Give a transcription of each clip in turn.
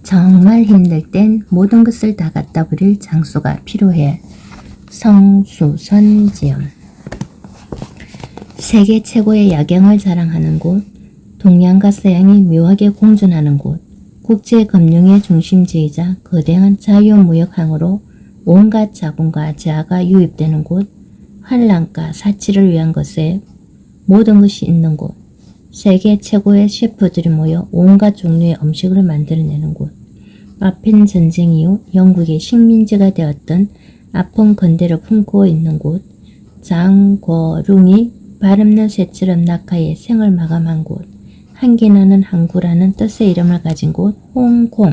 정말 힘들 땐 모든 것을 다 갖다 버릴 장소가 필요해. 성수선지음. 세계 최고의 야경을 자랑하는 곳, 동양과 서양이 묘하게 공존하는 곳, 국제금융의 중심지이자 거대한 자유무역항으로 온갖 자본과 재화가 유입되는 곳, 환란과 사치를 위한 것에 모든 것이 있는 곳, 세계 최고의 셰프들이 모여 온갖 종류의 음식을 만들어내는 곳, 아픈 전쟁 이후 영국의 식민지가 되었던 아픈 건대를 품고 있는 곳, 장궈룽이 발없는 새처럼 낙하의 생을 마감한 곳, 한기나는 항구라는 뜻의 이름을 가진 곳, 홍콩.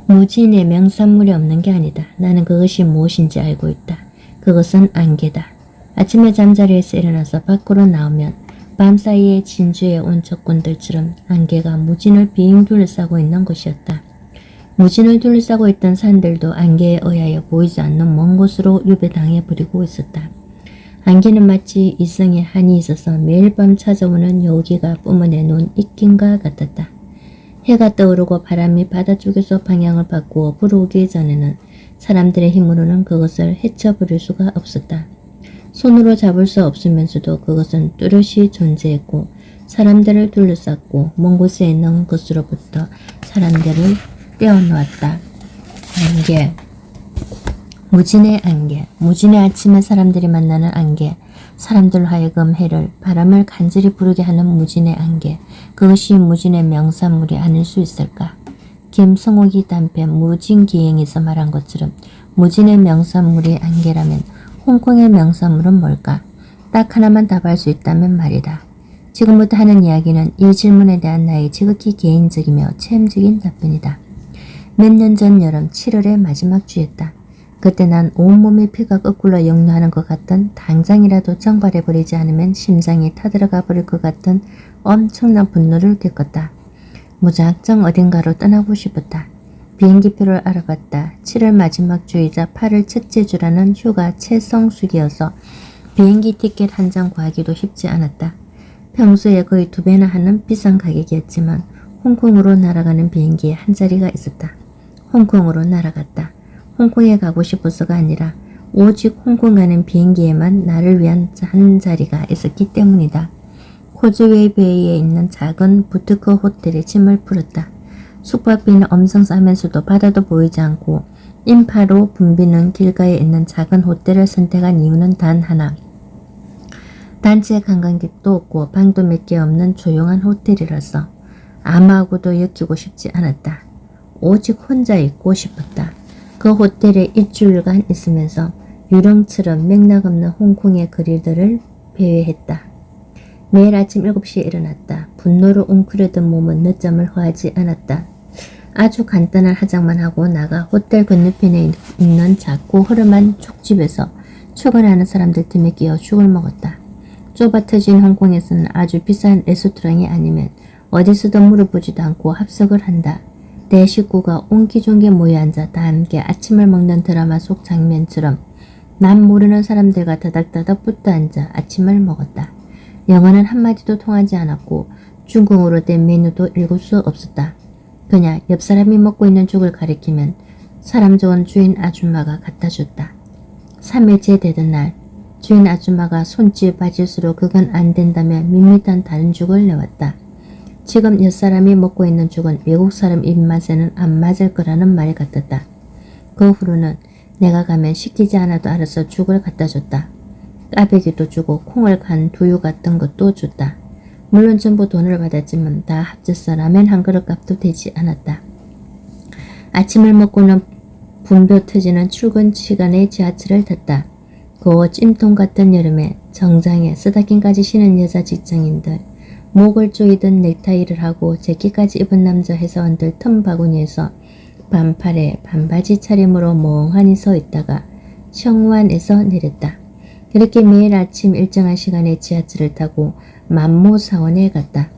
무진의 명산물이 없는 게 아니다. 나는 그것이 무엇인지 알고 있다. 그것은 안개다. 아침에 잠자리에서 일어나서 밖으로 나오면 밤사이에 진주에 온 적군들처럼 안개가 무진을 빙 둘러싸고 있는 것이었다. 무진을 둘러싸고 있던 산들도 안개에 의하여 보이지 않는 먼 곳으로 유배당해 버리고 있었다. 안개는 마치 이성에 한이 있어서 매일 밤 찾아오는 여우기가 뿜어내놓은 입김과 같았다. 해가 떠오르고 바람이 바다 쪽에서 방향을 바꾸어 불어오기 전에는 사람들의 힘으로는 그것을 헤쳐버릴 수가 없었다. 손으로 잡을 수 없으면서도 그것은 뚜렷이 존재했고 사람들을 둘러쌌고 먼 곳에 있는 것으로부터 사람들을 떼어놓았다. 안개. 무진의 안개. 무진의 아침에 사람들이 만나는 안개. 사람들로 하여금 해를 바람을 간절히 부르게 하는 무진의 안개. 그것이 무진의 명산물이 아닐 수 있을까? 김성옥이 단편 무진기행에서 말한 것처럼 무진의 명산물이 안개라면 홍콩의 명산물은 뭘까? 딱 하나만 답할 수 있다면 말이다. 지금부터 하는 이야기는 이 질문에 대한 나의 지극히 개인적이며 체험적인 답변이다. 몇 년 전 여름 7월의 마지막 주였다. 그때 난 온몸의 피가 거꾸로 역류하는 것 같던, 당장이라도 정발해버리지 않으면 심장이 타들어가 버릴 것 같던 엄청난 분노를 겪었다. 무작정 어딘가로 떠나고 싶었다. 비행기표를 알아봤다. 7월 마지막 주이자 8월 첫째 주라는 휴가 최성수기여서 비행기 티켓 한 장 구하기도 쉽지 않았다. 평소에 거의 2배나 하는 비싼 가격이었지만 홍콩으로 날아가는 비행기에 한 자리가 있었다. 홍콩으로 날아갔다. 홍콩에 가고 싶어서가 아니라 오직 홍콩 가는 비행기에만 나를 위한 한 자리가 있었기 때문이다. 코즈웨이 베이에 있는 작은 부트크 호텔에 짐을 풀었다. 숙박비는 엄청 싸면서도 바다도 보이지 않고 인파로 붐비는 길가에 있는 작은 호텔을 선택한 이유는 단 하나. 단체 관광객도 없고 방도 몇 개 없는 조용한 호텔이라서 아무하고도 엮이고 싶지 않았다. 오직 혼자 있고 싶었다. 그 호텔에 일주일간 있으면서 유령처럼 맥락없는 홍콩의 거리들을 배회했다. 매일 아침 7시에 일어났다. 분노로 웅크려든 몸은 늦잠을 허하지 않았다. 아주 간단한 화장만 하고 나가 호텔 건너편에 있는 작고 허름한 촉집에서 출근하는 사람들 틈에 끼어 죽을 먹었다. 좁아 터진 홍콩에서는 아주 비싼 레스토랑이 아니면 어디서도 물어보지도 않고 합석을 한다. 내 식구가 옹기종기 모여앉아 다 함께 아침을 먹는 드라마 속 장면처럼 남 모르는 사람들과 다닥다닥 붙어 앉아 아침을 먹었다. 영어는 한마디도 통하지 않았고 중국어로 된 메뉴도 읽을 수 없었다. 그냥 옆 사람이 먹고 있는 죽을 가리키면 사람 좋은 주인 아줌마가 갖다 줬다. 3일째 되던 날 주인 아줌마가 손짓 바짓으로 그건 안 된다며 밋밋한 다른 죽을 내왔다. 지금 옆 사람이 먹고 있는 죽은 외국 사람 입맛에는 안 맞을 거라는 말 같았다. 그 후로는 내가 가면 시키지 않아도 알아서 죽을 갖다 줬다. 까베기도 주고 콩을 간 두유 같은 것도 줬다. 물론 전부 돈을 받았지만 다 합쳐서 라면 한 그릇 값도 되지 않았다. 아침을 먹고는 분벼 터지는 출근 시간에 지하철을 탔다. 그 찜통 같은 여름에 정장에 스타킹까지 신은 여자 직장인들, 목을 조이던 넥타이를 하고 재킷까지 입은 남자 회사원들 틈 바구니에서 반팔에 반바지 차림으로 멍하니 서 있다가 청완에서 내렸다. 그렇게 매일 아침 일정한 시간에 지하철을 타고 만모사원에 갔다.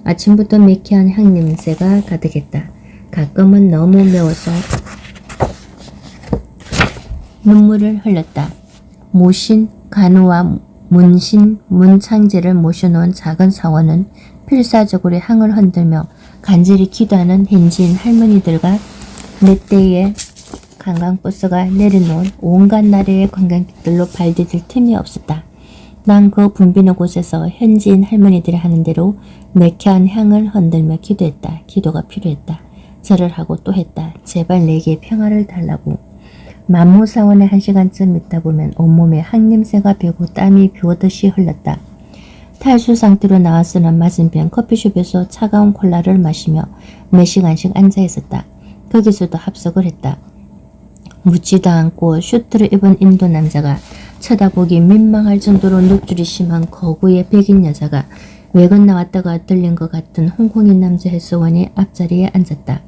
아침부터 매캐한 향냄새가 가득했다. 가끔은 너무 매워서 눈물을 흘렸다. 모신, 간우와 문신, 문창제를 모셔놓은 작은 사원은 필사적으로 향을 흔들며 간절히 기도하는 현지인 할머니들과 몇 대의 관광버스가 내려놓은 온갖 나라의 관광객들로 발디딜 틈이 없었다. 난 그 붐비는 곳에서 현지인 할머니들이 하는 대로 매캐한 향을 흔들며 기도했다. 기도가 필요했다. 절을 하고 또 했다. 제발 내게 평화를 달라고. 만무사원에 1시간쯤 있다 보면 온몸에 항냄새가 배고 땀이 비오듯이 흘렀다. 탈수 상태로 나와서는 맞은편 커피숍에서 차가운 콜라를 마시며 몇 시간씩 앉아 있었다. 거기서도 합석을 했다. 묻지도 않고 슈트를 입은 인도 남자가 쳐다보기 민망할 정도로 녹줄이 심한 거구의 백인 여자가 외근 나왔다가 들린 것 같은 홍콩인 남자 해수원이 앞자리에 앉았다.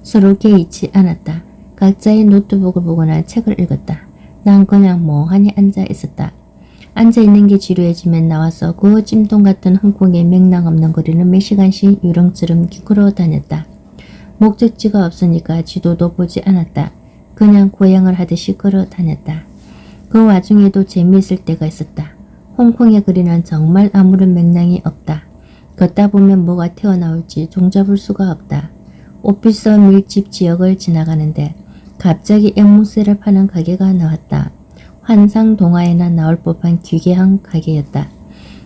서로 개의치 않았다. 각자의 노트북을 보거나 책을 읽었다. 난 그냥 멍하니 앉아 있었다. 앉아있는 게 지루해지면 나와서 그 찜통 같은 홍콩의 맥락 없는 거리는 몇 시간씩 유렁처럼 걸어 다녔다. 목적지가 없으니까 지도도 보지 않았다. 그냥 고향을 하듯이 걸어 다녔다. 그 와중에도 재미있을 때가 있었다. 홍콩의 거리는 정말 아무런 맥락이 없다. 걷다 보면 뭐가 튀어나올지 종잡을 수가 없다. 오피스 밀집 지역을 지나가는데 갑자기 앵무새를 파는 가게가 나왔다. 환상 동화에나 나올 법한 기괴한 가게였다.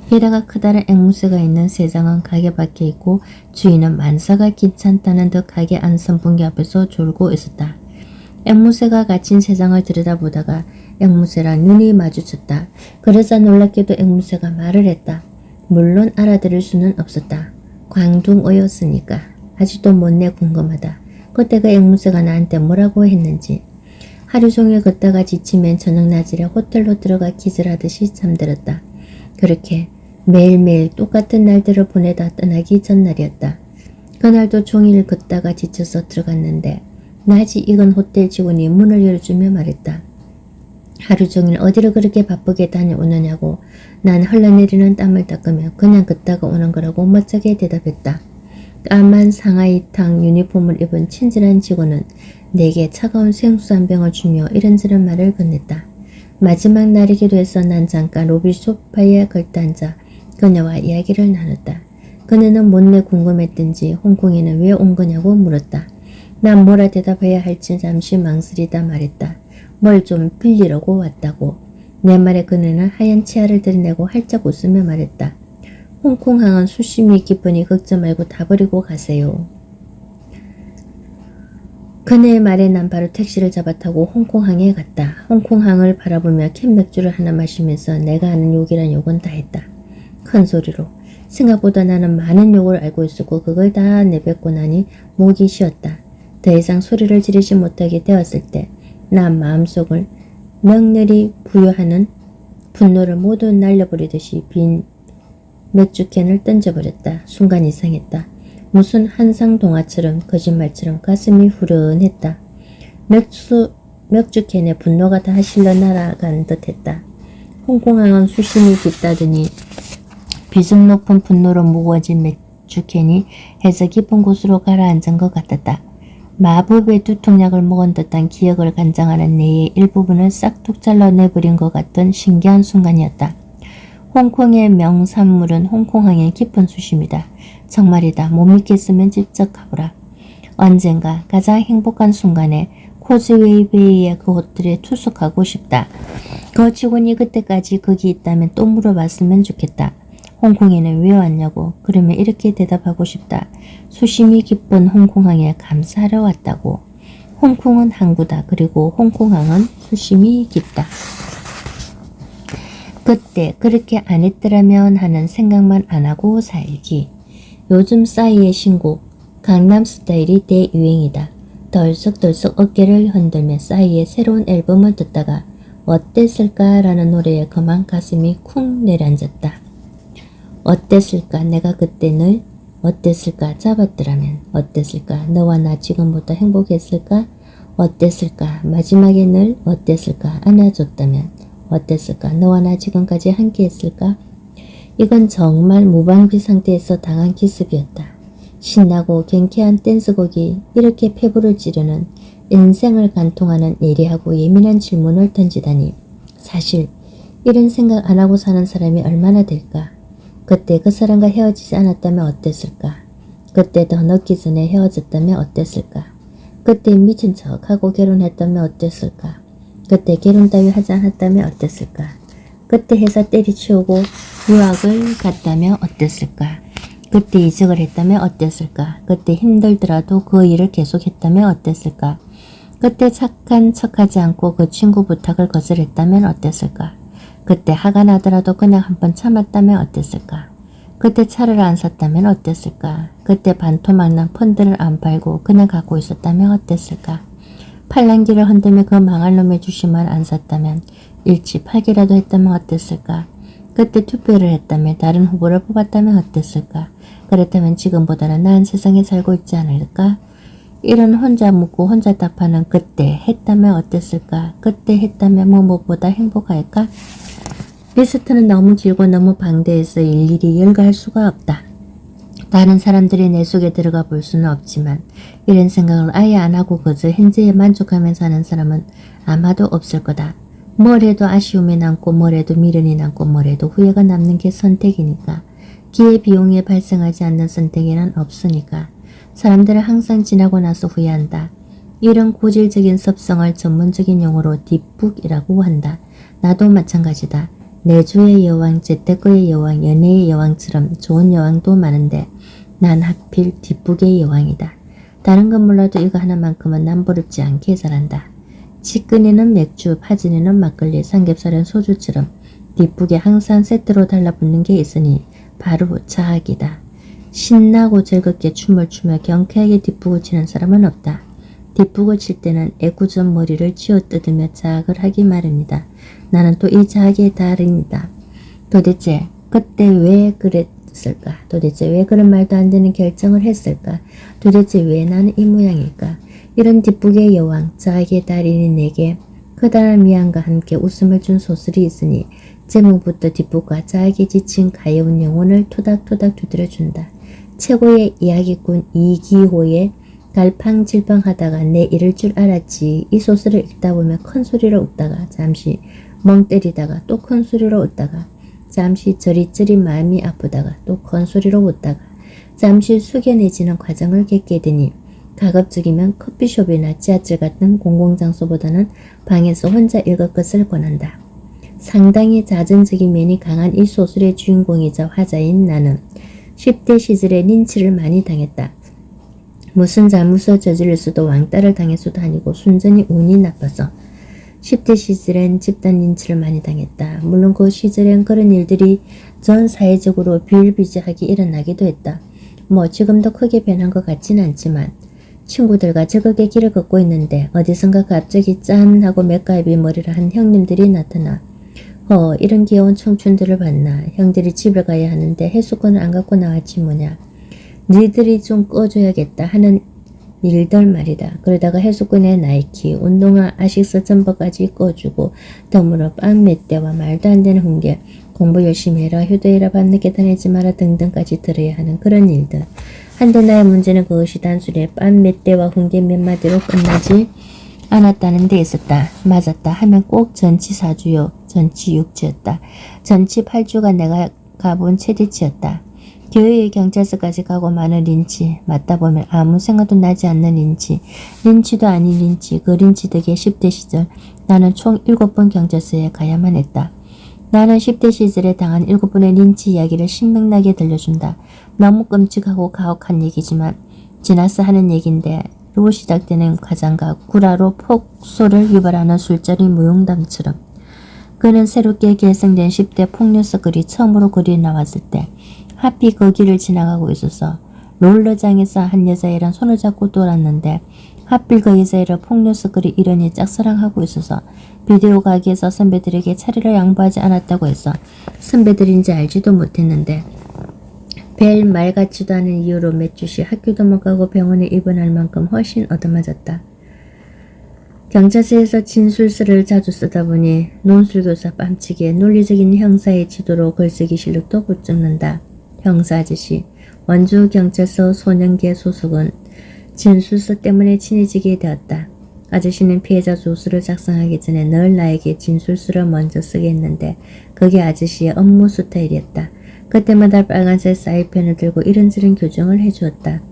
게다가 크다란 앵무새가 있는 세상은 가게 밖에 있고 주인은 만사가 귀찮다는 듯 가게 안 선풍기 앞에서 졸고 있었다. 앵무새가 갇힌 세상을 들여다보다가 앵무새랑 눈이 마주쳤다. 그러자 놀랍게도 앵무새가 말을 했다. 물론 알아들을 수는 없었다. 광둥어였으니까. 아직도 못내 궁금하다. 그때 그 앵무새가 나한테 뭐라고 했는지. 하루 종일 걷다가 지치면 저녁낮이라 호텔로 들어가 기절하듯이 잠들었다. 그렇게 매일매일 똑같은 날들을 보내다 떠나기 전날이었다. 그날도 종일 걷다가 지쳐서 들어갔는데 낮이 익은 호텔 직원이 문을 열어주며 말했다. 하루 종일 어디를 그렇게 바쁘게 다녀오느냐고. 난 흘러내리는 땀을 닦으며 그냥 걷다가 오는 거라고 멋지게 대답했다. 까만 상하이탕 유니폼을 입은 친절한 직원은 내게 차가운 생수 한 병을 주며 이런저런 말을 건넸다. 마지막 날이기도 해서 난 잠깐 로비 소파에 걸터앉아 그녀와 이야기를 나눴다. 그녀는 못내 궁금했든지 홍콩에는 왜 온 거냐고 물었다. 난 뭐라 대답해야 할지 잠시 망설이다 말했다. 뭘 좀 빌리려고 왔다고. 내 말에 그녀는 하얀 치아를 들이내고 활짝 웃으며 말했다. 홍콩항은 수심이 깊으니 걱정 말고 다 버리고 가세요. 그녀의 말에 난 바로 택시를 잡아 타고 홍콩항에 갔다. 홍콩항을 바라보며 캔맥주를 하나 마시면서 내가 아는 욕이란 욕은 다 했다. 큰 소리로. 생각보다 나는 많은 욕을 알고 있었고 그걸 다 내뱉고 나니 목이 쉬었다. 더 이상 소리를 지르지 못하게 되었을 때 난 마음속을 명렬히 부여하는 분노를 모두 날려버리듯이 빈 맥주캔을 던져버렸다. 순간 이상했다. 무슨 한상동화처럼 거짓말처럼 가슴이 후련했다. 맥주캔에 분노가 다 실려 날아간 듯했다. 홍콩항은 수심이 깊다더니 비중 높은 분노로 무거워진 맥주캔이 해서 깊은 곳으로 가라앉은 것 같았다. 마법의 두통약을 먹은 듯한 기억을 간장하는 뇌의 일부분을 싹둑 잘라내버린 것 같던 신기한 순간이었다. 홍콩의 명산물은 홍콩항의 깊은 수심이다. 정말이다. 못 믿겠으면 직접 가보라. 언젠가 가장 행복한 순간에 코즈웨이 베이의 그 호텔에 투숙하고 싶다. 그 직원이 그때까지 거기 있다면 또 물어봤으면 좋겠다. 홍콩에는 왜 왔냐고. 그러면 이렇게 대답하고 싶다. 수심이 깊은 홍콩항에 감사하러 왔다고. 홍콩은 항구다. 그리고 홍콩항은 수심이 깊다. 그때 그렇게 안 했더라면 하는 생각만 안 하고 살기. 요즘 싸이의 신곡 강남스타일이 대유행이다. 덜썩덜썩 어깨를 흔들며 싸이의 새로운 앨범을 듣다가 어땠을까라는 노래에 그만 가슴이 쿵 내려앉았다. 어땠을까 내가 그때 늘 어땠을까 잡았더라면 어땠을까 너와 나 지금보다 행복했을까 어땠을까 마지막에 늘 어땠을까 안아줬다면 어땠을까 너와 나 지금까지 함께 했을까. 이건 정말 무방비 상태에서 당한 기습이었다. 신나고 경쾌한 댄스곡이 이렇게 폐부를 찌르는 인생을 관통하는 예리하고 예민한 질문을 던지다니. 사실 이런 생각 안 하고 사는 사람이 얼마나 될까. 그때 그 사람과 헤어지지 않았다면 어땠을까. 그때 더 늦기 전에 헤어졌다면 어땠을까? 그때 미친 척하고 결혼했다면 어땠을까? 그때 결혼 따위 하지 않았다면 어땠을까? 그때 회사 때리치우고 유학을 갔다면 어땠을까? 그때 이직을 했다면 어땠을까? 그때 힘들더라도 그 일을 계속했다면 어땠을까? 그때 착한 척하지 않고 그 친구 부탁을 거절했다면 어땠을까? 그때 화가 나더라도 그냥 한번 참았다면 어땠을까? 그때 차를 안 샀다면 어땠을까? 그때 반토막난 펀드를 안 팔고 그냥 갖고 있었다면 어땠을까? 팔랑귀를 흔들며 그 망할 놈의 주식만 안 샀다면 일치 팔기라도 했다면 어땠을까? 그때 투표를 했다면 다른 후보를 뽑았다면 어땠을까? 그랬다면 지금보다는 나은 세상에 살고 있지 않을까? 이런 혼자 묻고 혼자 답하는 그때 했다면 어땠을까? 그때 했다면 무엇보다 행복할까? 리스트는 너무 길고 너무 방대해서 일일이 열거할 수가 없다. 다른 사람들이 내 속에 들어가 볼 수는 없지만 이런 생각을 아예 안 하고 그저 현재에 만족하면서 사는 사람은 아마도 없을 거다. 뭘 해도 아쉬움이 남고 뭘 해도 미련이 남고 뭘 해도 후회가 남는 게 선택이니까. 기회비용이 발생하지 않는 선택에는 없으니까. 사람들은 항상 지나고 나서 후회한다. 이런 고질적인 습성을 전문적인 용어로 뒷북이라고 한다. 나도 마찬가지다. 내조의 여왕, 재테크의 여왕, 연애의 여왕처럼 좋은 여왕도 많은데 난 하필 뒷북의 여왕이다. 다른 건 몰라도 이거 하나만큼은 남부럽지 않게 잘한다. 치킨에는 맥주, 파전에는 막걸리, 삼겹살은 소주처럼 뒷북에 항상 세트로 달라붙는 게 있으니 바로 자학이다. 신나고 즐겁게 춤을 추며 경쾌하게 뒷북을 치는 사람은 없다. 뒷북을 칠 때는 애꿎은 머리를 쥐어뜯으며 자학을 하기 마련이다. 나는 또 이 자학의 달인이다. 도대체 그때 왜 그랬을까? 도대체 왜 그런 말도 안 되는 결정을 했을까? 도대체 왜 나는 이 모양일까? 이런 뒷북의 여왕, 자학의 달인이 내게 커다란 미안과 함께 웃음을 준 소설이 있으니 제목부터 뒷북과 자학에 지친 가여운 영혼을 토닥토닥 두드려준다. 최고의 이야기꾼 이기호의 갈팡질팡하다가 내 이럴 줄 알았지. 이 소설을 읽다 보면 큰 소리로 웃다가 잠시 멍 때리다가 또 큰 소리로 웃다가 잠시 저리저리 마음이 아프다가 또 큰 소리로 웃다가 잠시 숙연해지는 과정을 겪게 되니 가급적이면 커피숍이나 지하철 같은 공공장소보다는 방에서 혼자 읽을 것을 권한다. 상당히 자전적인 면이 강한 이 소설의 주인공이자 화자인 나는 10대 시절에 린치를 많이 당했다. 무슨 잘못을 저질러서도 왕따를 당해서도 아니고 순전히 운이 나빠서 10대 시절엔 집단 린치를 많이 당했다. 물론 그 시절엔 그런 일들이 전 사회적으로 비일비재하게 일어나기도 했다. 뭐 지금도 크게 변한 것 같지는 않지만 친구들과 즐겁게 길을 걷고 있는데 어디선가 갑자기 짠 하고 맥가이비 머리를 한 형님들이 나타나 이런 귀여운 청춘들을 봤나. 형들이 집을 가야 하는데 해수권을 안 갖고 나왔지 뭐냐. 니들이 좀 꺼줘야겠다 하는 일들 말이다. 그러다가 해수권에 나이키, 운동화, 아식스 점퍼까지 꺼주고 덤으로 빵 몇 대와 말도 안 되는 훈계, 공부 열심히 해라, 효도해라, 밤늦게 다니지 마라 등등까지 들어야 하는 그런 일들. 한데 나의 문제는 그것이 단순히 빵 몇 대와 훈계 몇 마디로 끝나지 않았다는 데 있었다. 맞았다 하면 꼭 전치 4주요. 전치 6주였다. 전치 8주가 내가 가본 최대치였다. 교회의 경찰서까지 가고 많은 린치, 맞다 보면 아무 생각도 나지 않는 린치, 린치도 아닌 린치, 그 린치 덕에 10대 시절 나는 총 7번 경찰서에 가야만 했다. 나는 10대 시절에 당한 7번의 린치 이야기를 신명나게 들려준다. 너무 끔찍하고 가혹한 얘기지만 지나서 하는 얘긴데 로 시작되는 과장과 구라로 폭소를 유발하는 술자리 무용담처럼 그는 새롭게 계승된 10대 폭력서 글이 처음으로 글이 나왔을 때 하필 그 길을 지나가고 있어서 롤러장에서 한 여자애랑 손을 잡고 돌았는데 하필 그 여자애를 폭력서 글이 이러니 짝사랑하고 있어서 비디오 가게에서 선배들에게 차례를 양보하지 않았다고 해서 선배들인지 알지도 못했는데 별 말 같지도 않은 이유로 몇 주씩 학교도 못 가고 병원에 입원할 만큼 훨씬 얻어맞았다. 경찰서에서 진술서를 자주 쓰다 보니 논술교사 뺨치기에 논리적인 형사의 지도로 글쓰기 실력도 붙잡는다. 형사 아저씨, 원주경찰서 소년계 소속은 진술서 때문에 친해지게 되었다. 아저씨는 피해자 조수를 작성하기 전에 늘 나에게 진술서를 먼저 쓰게 했는데 그게 아저씨의 업무 스타일이었다. 그때마다 빨간색 사인펜을 들고 이런저런 교정을 해주었다.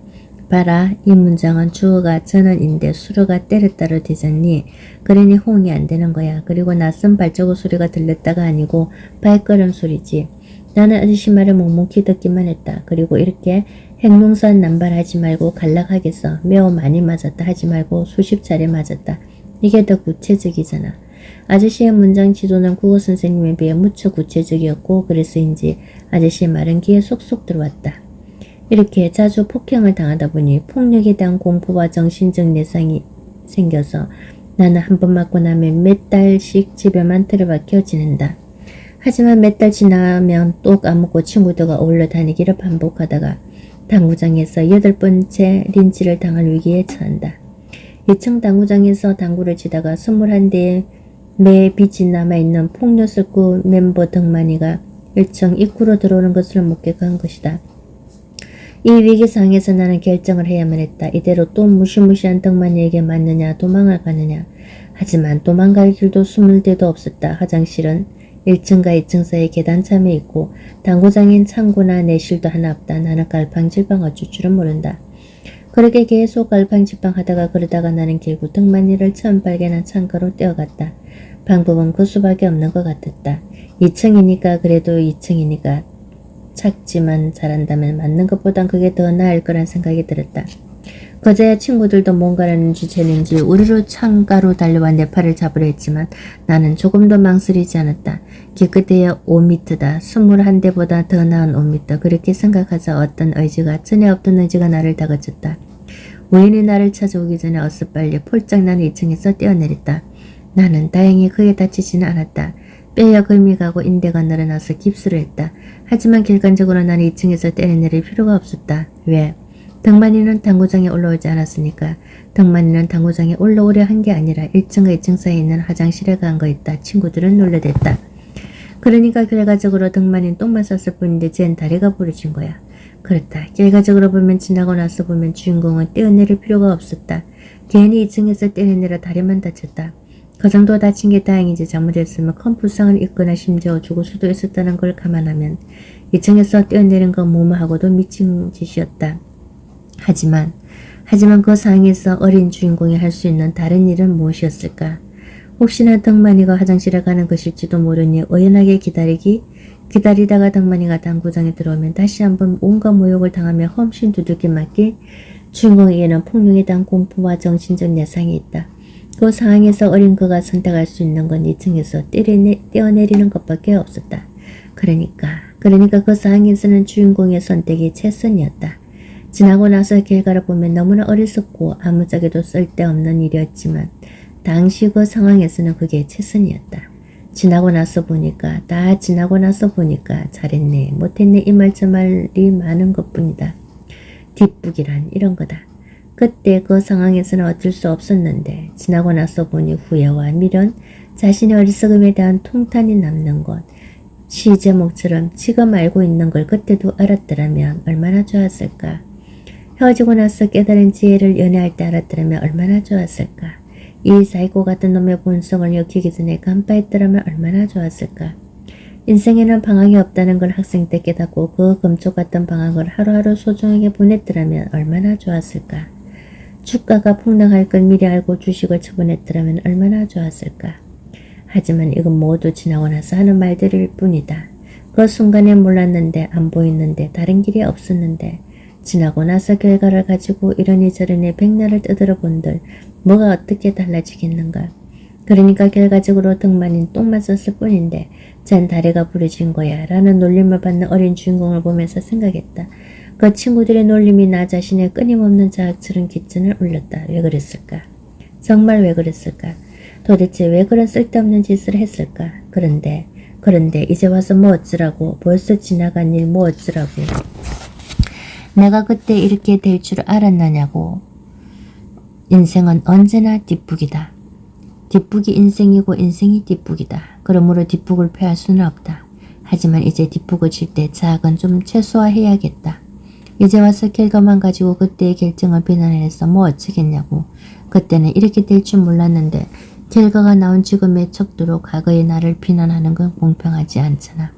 봐라, 이 문장은 주어가 전원인데 수로가 때렸다로 되잖니. 그러니 호응이 안 되는 거야. 그리고 낯선 발자국 소리가 들렸다가 아니고 발걸음 소리지. 나는 아저씨 말을 묵묵히 듣기만 했다. 그리고 이렇게 행동선 남발하지 말고 간략하겠어. 매우 많이 맞았다 하지 말고 수십 차례 맞았다. 이게 더 구체적이잖아. 아저씨의 문장 지도는 국어 선생님에 비해 무척 구체적이었고 그래서인지 아저씨의 말은 귀에 쏙쏙 들어왔다. 이렇게 자주 폭행을 당하다 보니 폭력에 대한 공포와 정신적 내상이 생겨서 나는 한 번 맞고 나면 몇 달씩 집에만 틀어박혀 지낸다. 하지만 몇 달 지나면 또 까먹고 친구들과 어울려 다니기를 반복하다가 당구장에서 8번째 린치를 당할 위기에 처한다. 2층 당구장에서 당구를 치다가 21대의 매 빛이 남아있는 폭력설구 멤버 덕만이가 1층 입구로 들어오는 것을 목격한 것이다. 이 위기 상황에서 나는 결정을 해야만 했다. 이대로 또 무시무시한 덕만이에게 맞느냐 도망을 가느냐. 하지만 도망갈 길도 숨을 데도 없었다. 화장실은 1층과 2층 사이 계단참에 있고 당구장인 창고나 내실도 하나 없다. 나는 갈팡질팡 어쩔 줄은 모른다. 그렇게 계속 갈팡질팡 하다가 그러다가 나는 결국 덕만이를 처음 발견한 창가로 뛰어갔다. 방법은 그 수밖에 없는 것 같았다. 2층이니까 그래도 2층이니까 작지만 잘한다면 맞는 것보단 그게 더 나을 거란 생각이 들었다. 그제야 친구들도 뭔가라는 주체는지 우리로 창가로 달려와 내 팔을 잡으려 했지만 나는 조금도 망설이지 않았다. 기껏해야 5m다. 21대보다 더 나은 5m. 그렇게 생각하자 어떤 의지가 전혀 없던 의지가 나를 다그쳤다. 우연히 나를 찾아오기 전에 어서빨리 폴짝 나는 2층에서 뛰어내렸다. 나는 다행히 크게 다치지는 않았다. 뼈에 금이 가고 인대가 늘어나서 깁스를 했다. 하지만 결과적으로 나는 2층에서 때려내릴 필요가 없었다. 왜? 덕만이는 당구장에 올라오지 않았으니까. 덕만이는 당구장에 올라오려 한 게 아니라 1층과 2층 사이에 있는 화장실에 간 거였다. 친구들은 놀라댔다. 그러니까 결과적으로 덕만이는 똥만 쌌을 뿐인데 쟨 다리가 부러진 거야. 그렇다. 결과적으로 보면 지나고 나서 보면 주인공은 떼어내릴 필요가 없었다. 괜히 2층에서 떼어내려 다리만 다쳤다. 그 정도 다친 게 다행이지 잘못했으면 큰 부상을 입거나 심지어 죽을 수도 있었다는 걸 감안하면 2층에서 뛰어내린 건 무모하고도 미친 짓이었다. 하지만 그 상황에서 어린 주인공이 할 수 있는 다른 일은 무엇이었을까? 혹시나 덕만이가 화장실에 가는 것일지도 모르니 의연하게 기다리다가 덕만이가 당구장에 들어오면 다시 한번 온갖 모욕을 당하며 험신 두들겨 맞기. 주인공에게는 폭력에 대한 공포와 정신적 내상이 있다. 그 상황에서 어린 그가 선택할 수 있는 건 2층에서 떼어내리는 것밖에 없었다. 그러니까 그 상황에서는 주인공의 선택이 최선이었다. 지나고 나서 결과를 보면 너무나 어리석고 아무짝에도 쓸데없는 일이었지만 당시 그 상황에서는 그게 최선이었다. 지나고 나서 보니까 잘했네 못했네 이 말 저 말이 많은 것뿐이다. 뒷북이란 이런 거다. 그때 그 상황에서는 어쩔 수 없었는데 지나고 나서 보니 후회와 미련, 자신의 어리석음에 대한 통탄이 남는 것. 시 제목처럼 지금 알고 있는 걸 그때도 알았더라면 얼마나 좋았을까. 헤어지고 나서 깨달은 지혜를 연애할 때 알았더라면 얼마나 좋았을까. 이 사이코 같은 놈의 본성을 익히기 전에 간파했더라면 얼마나 좋았을까. 인생에는 방황이 없다는 걸 학생 때 깨닫고 그 금쪽 같은 방황을 하루하루 소중하게 보냈더라면 얼마나 좋았을까. 주가가 폭락할 걸 미리 알고 주식을 처분했더라면 얼마나 좋았을까. 하지만 이건 모두 지나고 나서 하는 말들일 뿐이다. 그 순간에 몰랐는데 안 보이는데 다른 길이 없었는데 지나고 나서 결과를 가지고 이러니 저러니 백날을 떠들어 본들 뭐가 어떻게 달라지겠는가. 그러니까 결과적으로 덕만인 똥만 썼을 뿐인데 쟨 다리가 부러진 거야 라는 놀림을 받는 어린 주인공을 보면서 생각했다. 그 친구들의 놀림이 나 자신의 끊임없는 자학처럼 기천을 울렸다. 왜 그랬을까? 정말 왜 그랬을까? 도대체 왜 그런 쓸데없는 짓을 했을까? 그런데 이제 와서 뭐 어쩌라고? 벌써 지나간 일 뭐 어쩌라고? 내가 그때 이렇게 될 줄 알았느냐고. 인생은 언제나 뒷북이다. 뒷북이 인생이고 인생이 뒷북이다. 그러므로 뒷북을 피할 수는 없다. 하지만 이제 뒷북을 칠 때 자학은 좀 최소화해야겠다. 이제 와서 결과만 가지고 그때의 결정을 비난해서 뭐 어쩌겠냐고. 그때는 이렇게 될 줄 몰랐는데 결과가 나온 지금의 척도로 과거의 나를 비난하는 건 공평하지 않잖아.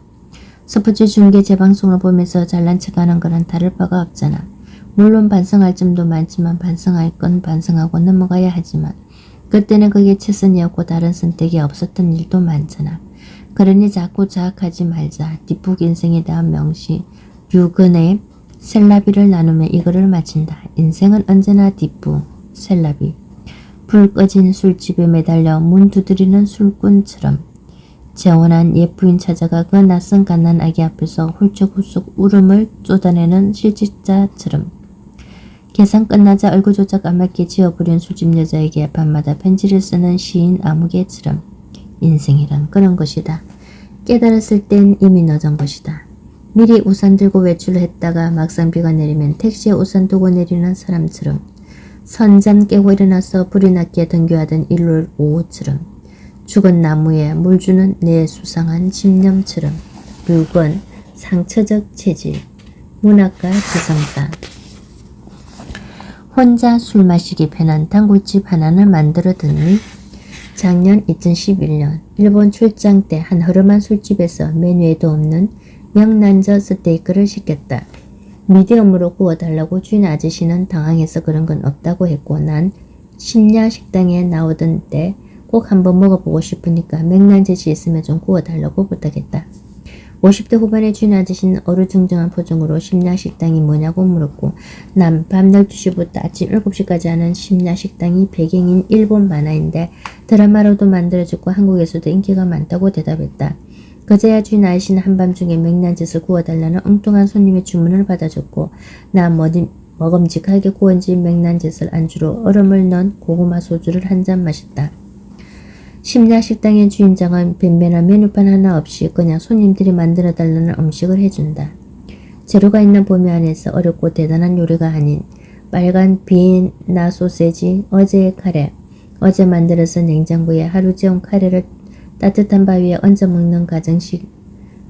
스포츠 중계 재방송을 보면서 잘난 척하는 거랑 다를 바가 없잖아. 물론 반성할 점도 많지만 반성할 건 반성하고 넘어가야 하지만 그때는 그게 최선이었고 다른 선택이 없었던 일도 많잖아. 그러니 자꾸 자학하지 말자. 뒷북 인생에 대한 명시 류근의 셀라비를 나누며 이거를 마친다. 인생은 언제나 뒷북 셀라비. 불 꺼진 술집에 매달려 문 두드리는 술꾼처럼 재혼한 옛부인 찾아가 그 낯선 갓난 아기 앞에서 훌쩍훌쩍 울음을 쏟아내는 실직자처럼 계산 끝나자 얼굴조차 까맣게 지어버린 술집 여자에게 밤마다 편지를 쓰는 시인 아무개처럼 인생이란 그런 것이다. 깨달았을 땐 이미 늦은 것이다. 미리 우산 들고 외출을 했다가 막상 비가 내리면 택시에 우산 두고 내리는 사람처럼 선잠 깨고 일어나서 불이 났기에 등교하던 일요일 오후처럼 죽은 나무에 물 주는 내 수상한 집념처럼 류근 상처적 체질 문학가 지성사 혼자 술 마시기 편한 단골집 하나를 만들어 두니 작년 2011년 일본 출장 때 한 허름한 술집에서 메뉴에도 없는 명란젓 스테이크를 시켰다. 미디엄으로 구워달라고 주인 아저씨는 당황해서 그런 건 없다고 했고 난 심야 식당에 나오던 때 꼭 한번 먹어보고 싶으니까 명란젓이 있으면 좀 구워달라고 부탁했다. 50대 후반의 주인 아저씨는 어루중정한 표정으로 심야 식당이 뭐냐고 물었고 난 밤 12시부터 아침 7시까지 하는 심야 식당이 배경인 일본 만화인데 드라마로도 만들어졌고 한국에서도 인기가 많다고 대답했다. 그제야 주인 아저씨는 한밤중에 명란젓을 구워달라는 엉뚱한 손님의 주문을 받아줬고 난 먹음직하게 구워진 명란젓을 안주로 얼음을 넣은 고구마 소주를 한 잔 마셨다. 심야 식당의 주인장은 변변한 메뉴판 하나 없이 그냥 손님들이 만들어달라는 음식을 해준다. 재료가 있는 범위 안에서 어렵고 대단한 요리가 아닌 빨간 비엔나 소세지, 어제의 카레, 어제 만들어서 냉장고에 하루 재운 카레를 따뜻한 밥 위에 얹어 먹는 가정식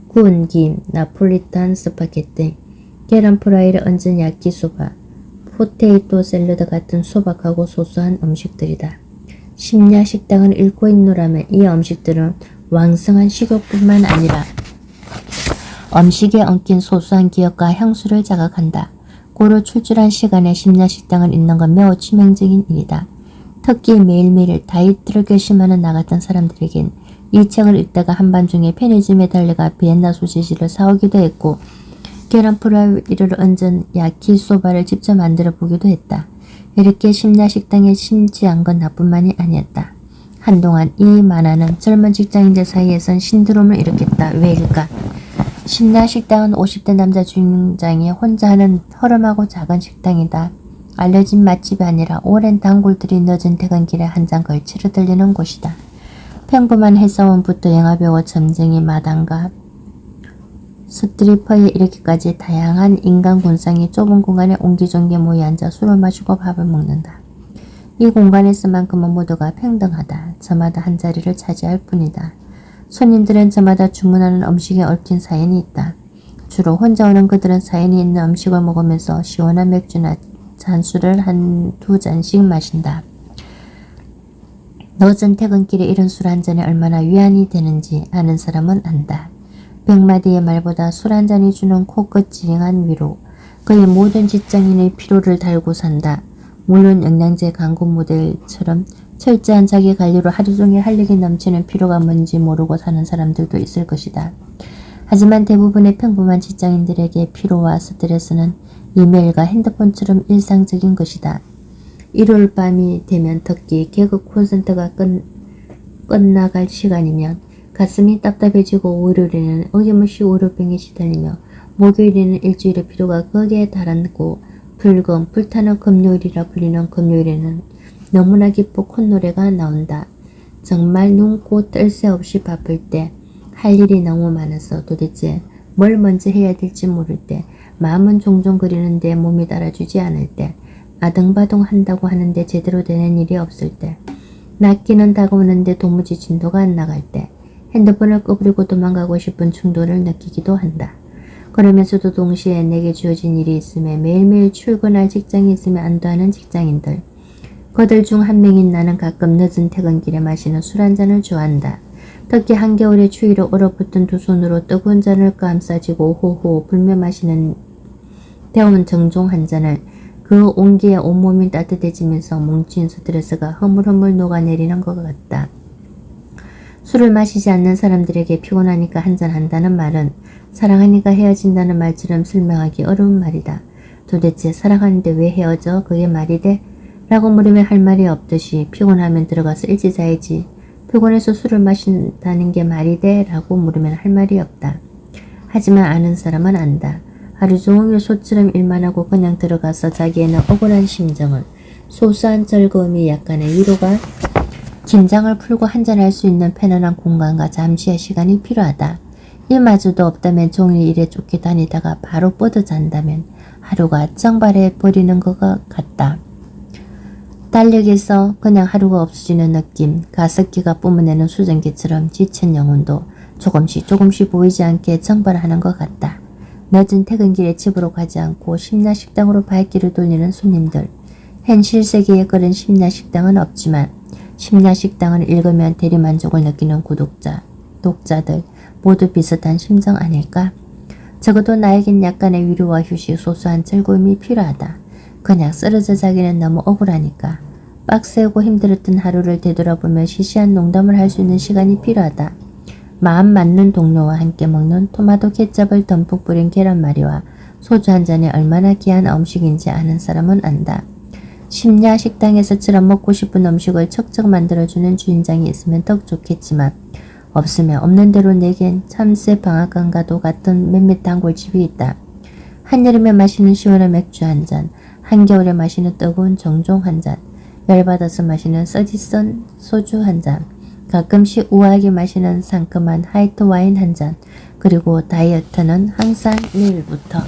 구운 김, 나폴리탄 스파게티, 계란 프라이를 얹은 야끼소바, 포테이토 샐러드 같은 소박하고 소소한 음식들이다. 심야 식당을 잃고 있노라면 이 음식들은 왕성한 식욕뿐만 아니라 음식에 엉킨 소소한 기억과 향수를 자각한다. 고로 출출한 시간에 심야 식당을 잃는 건 매우 치명적인 일이다. 특히 매일매일 다이어트를 결심하는 나 같은 사람들에겐 이 책을 읽다가 한밤중에 편의점에 달려가 비엔나 소시지를 사오기도 했고 계란 프라이를 얹은 야키소바를 직접 만들어 보기도 했다. 이렇게 심야 식당에 심취한 건 나뿐만이 아니었다. 한동안 이 만화는 젊은 직장인들 사이에선 신드롬을 일으켰다. 왜일까? 심야 식당은 50대 남자 주인장이 혼자 하는 허름하고 작은 식당이다. 알려진 맛집이 아니라 오랜 단골들이 늦은 퇴근길에 한 잔 걸치러 들리는 곳이다. 평범한 회사원부터 영화배우, 점쟁이, 마당가, 스트리퍼에 이렇게까지 다양한 인간 군상이 좁은 공간에 옹기종기 모여 앉아 술을 마시고 밥을 먹는다. 이 공간에서만큼은 모두가 평등하다. 저마다 한 자리를 차지할 뿐이다. 손님들은 저마다 주문하는 음식에 얽힌 사연이 있다. 주로 혼자 오는 그들은 사연이 있는 음식을 먹으면서 시원한 맥주나 잔술을 한두 잔씩 마신다. 늦은 퇴근길에 이런 술 한 잔이 얼마나 위안이 되는지 아는 사람은 안다. 100마디의 말보다 술 한 잔이 주는 코끝 찌링한 위로. 그의 모든 직장인의 피로를 달고 산다. 물론 영양제 광고 모델처럼 철저한 자기 관리로 하루 종일 활력이 넘치는 피로가 뭔지 모르고 사는 사람들도 있을 것이다. 하지만 대부분의 평범한 직장인들에게 피로와 스트레스는 이메일과 핸드폰처럼 일상적인 것이다. 일요일 밤이 되면 특히 개그 콘서트가 끝나갈 시간이면 가슴이 답답해지고 월요일에는 어김없이 월요병에 시달리며 목요일에는 일주일의 피로가 극에 달하고 불타는 금요일이라 불리는 금요일에는 너무나 기뻐 콧노래가 나온다. 정말 눈코 뜰 새 없이 바쁠 때, 할 일이 너무 많아서 도대체 뭘 먼저 해야 될지 모를 때, 마음은 종종 그리는데 몸이 따라주지 않을 때, 아등바등 한다고 하는데 제대로 되는 일이 없을 때, 낫기는 다가오는데 도무지 진도가 안 나갈 때, 핸드폰을 꺼버리고 도망가고 싶은 충동을 느끼기도 한다. 그러면서도 동시에 내게 주어진 일이 있음에 매일매일 출근할 직장이 있으면 안도하는 직장인들. 그들 중 한 명인 나는 가끔 늦은 퇴근길에 마시는 술 한 잔을 좋아한다. 특히 한겨울의 추위로 얼어붙은 두 손으로 뜨거운 잔을 감싸쥐고 호호 불며 마시는 데운 정종 한 잔을 그 온기에 온몸이 따뜻해지면서 뭉친 스트레스가 허물허물 녹아내리는 것 같다. 술을 마시지 않는 사람들에게 피곤하니까 한잔 한다는 말은 사랑하니까 헤어진다는 말처럼 설명하기 어려운 말이다. 도대체 사랑하는데 왜 헤어져? 그게 말이 돼? 라고 물으면 할 말이 없듯이 피곤하면 들어가서 일찍 자야지. 피곤해서 술을 마신다는 게 말이 돼? 라고 물으면 할 말이 없다. 하지만 아는 사람은 안다. 하루 종일 소처럼 일만 하고 그냥 들어가서 자기에는 억울한 심정을, 소소한 즐거움이 약간의 위로가, 긴장을 풀고 한잔할 수 있는 편안한 공간과 잠시의 시간이 필요하다. 이마저도 없다면 종일 일에 쫓겨 다니다가 바로 뻗어 잔다면 하루가 정발해 버리는 것 같다. 달력에서 그냥 하루가 없어지는 느낌, 가습기가 뿜어내는 수증기처럼 지친 영혼도 조금씩 보이지 않게 정발하는 것 같다. 늦은 퇴근길에 집으로 가지 않고 심야식당으로 발길을 돌리는 손님들. 현실 세계에 그런 심야식당은 없지만 심야식당을 읽으면 대리만족을 느끼는 구독자, 독자들 모두 비슷한 심정 아닐까? 적어도 나에겐 약간의 위로와 휴식, 소소한 즐거움이 필요하다. 그냥 쓰러져 자기는 너무 억울하니까. 빡세고 힘들었던 하루를 되돌아보며 시시한 농담을 할 수 있는 시간이 필요하다. 마음 맞는 동료와 함께 먹는 토마토 케첩을 듬뿍 뿌린 계란말이와 소주 한 잔이 얼마나 귀한 음식인지 아는 사람은 안다. 심야 식당에서처럼 먹고 싶은 음식을 척척 만들어주는 주인장이 있으면 더 좋겠지만 없으면 없는 대로 내겐 참새 방앗간과도 같은 몇몇 단골집이 있다. 한여름에 마시는 시원한 맥주 한 잔, 한겨울에 마시는 뜨거운 정종 한 잔, 열받아서 마시는 서디선 소주 한 잔, 가끔씩 우아하게 마시는 상큼한 화이트 와인 한 잔, 그리고 다이어트는 항상 내일부터